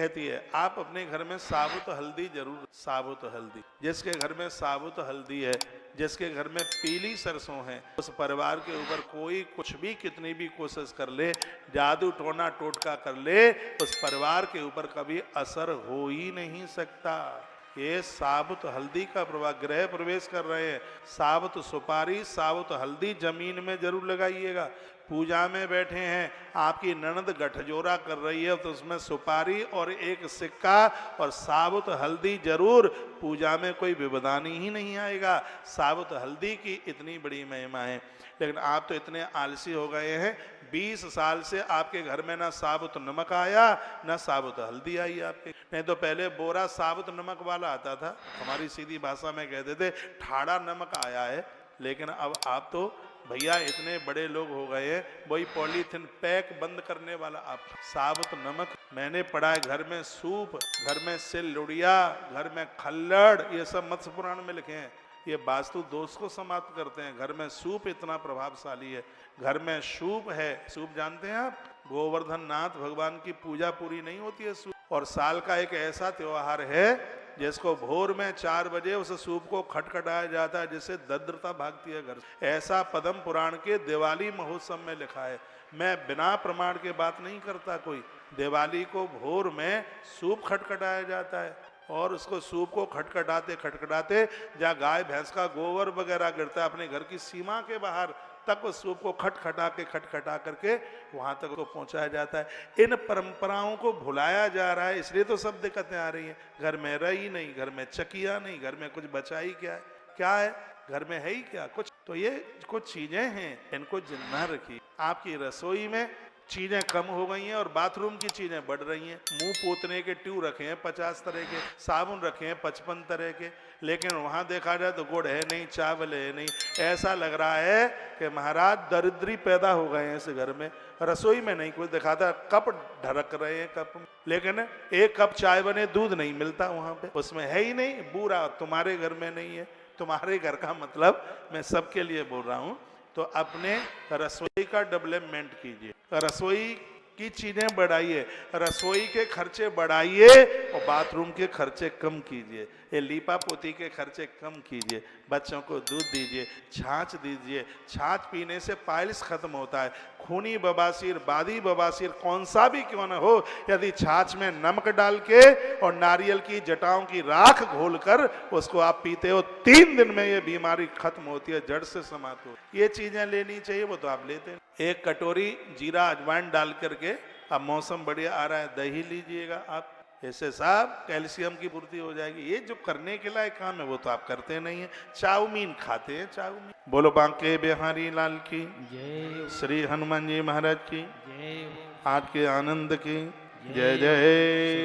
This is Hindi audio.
कहती है आप अपने घर में साबुत हल्दी जरूर, साबुत हल्दी, जिसके घर में साबुत हल्दी है, जिसके घर में पीली सरसों है, उस परिवार के ऊपर कोई कुछ भी कितनी भी कोशिश कर ले, जादू टोना टोटका कर ले, उस परिवार के ऊपर कभी असर हो ही नहीं सकता। ये साबुत हल्दी का प्रभाव, गृह प्रवेश कर रहे हैं, साबुत सुपारी साबुत हल्दी जमीन में जरूर लगाइएगा। पूजा में बैठे हैं, आपकी ननद गठजोरा कर रही है तो उसमें सुपारी और एक सिक्का और साबुत हल्दी जरूर, पूजा में कोई विवधानी ही नहीं आएगा। साबुत हल्दी की इतनी बड़ी महिमा है। लेकिन आप तो इतने आलसी हो गए हैं, 20 साल से आपके घर में ना साबुत नमक आया ना साबुत हल्दी आई आपके। नहीं तो पहले बोरा साबुत नमक वाला आता था, हमारी सीधी भाषा में कहते थे ठाड़ा नमक आया है। लेकिन अब आप तो भैया इतने बड़े लोग हो गए हैं, वही पॉलीथिन पैक बंद करने वाला आप साबुत नमक। मैंने पढ़ा है घर में सूप, घर में सिल लुड़िया, घर में खल्लड़, ये सब मत्स्य पुराण में लिखे हैं। ये वास्तु दोष को समाप्त करते हैं। घर में सूप इतना प्रभावशाली है। घर में सूप है, सूप जानते हैं आप, गोवर्धन नाथ भगवान की पूजा पूरी नहीं होती है सूप। और साल का एक ऐसा त्योहार है जिसको भोर में 4 बजे उस सूप को खटखटाया जाता है, जिससे दरिद्रता भागती है घर से। ऐसा पद्म पुराण के दिवाली महोत्सव में लिखा है। मैं बिना प्रमाण के बात नहीं करता कोई। दिवाली को भोर में सूप खटखटाया जाता है और उसको सूप को खटखटाते खटखटाते जहाँ गाय भैंस का गोबर वगैरह गिरता है अपने घर की सीमा के बाहर तक उस सूप को खटखटा करके वहां तक को पहुंचाया जाता है। इन परंपराओं को भुलाया जा रहा है, इसलिए तो सब दिक्कतें आ रही हैं। घर में रही नहीं, घर में चकिया नहीं, घर में कुछ बचा ही क्या है, क्या है घर में है ही क्या कुछ। तो ये कुछ चीजें हैं, इनको जिम्मा रखिए। आपकी रसोई में चीजें कम हो गई हैं और बाथरूम की चीजें बढ़ रही हैं। मुंह पोतने के ट्यूब रखे हैं 50 तरह के, साबुन रखे हैं 55 तरह के, लेकिन वहां देखा जाए तो गुड़ है नहीं, चावल है नहीं। ऐसा लग रहा है कि महाराज दरिद्री पैदा हो गए हैं इस घर में। रसोई में नहीं कुछ दिखाता, कप ढरक रहे हैं कप में, लेकिन एक कप चाय बने दूध नहीं मिलता वहां पे, उसमें है ही नहीं। बूरा तुम्हारे घर में नहीं है, तुम्हारे घर का मतलब मैं सबके लिए बोल रहा हूं। तो अपने रसोई का डेवलपमेंट कीजिए, रसोई की चीजें बढ़ाइए, रसोई के खर्चे बढ़ाइए और बाथरूम के खर्चे कम कीजिए, ये लीपा पोती के खर्चे कम कीजिए। बच्चों को दूध दीजिए, छाछ दीजिए। छाछ पीने से पाइल्स खत्म होता है। खूनी बवासीर, बादी बवासीर कौन सा भी क्यों न हो, यदि छाछ में नमक डाल के और नारियल की जटाओं की राख घोलकर उसको आप पीते हो, 3 दिन में ये बीमारी खत्म होती है, जड़ से समाप्त हो। ये चीजें लेनी चाहिए, वो तो आप लेते हैं। एक कटोरी जीरा अजवाइन डाल करके, अब मौसम बढ़िया आ रहा है, दही लीजिएगा आप, ऐसे साहब कैल्शियम की पूर्ति हो जाएगी। ये जो करने के लायक काम है वो तो आप करते नहीं है। चाउमीन खाते हैं, चाउमीन। बोलो बांके बिहारी लाल की जय, श्री हनुमान जी महाराज की जय, आज के आनंद की जय जय।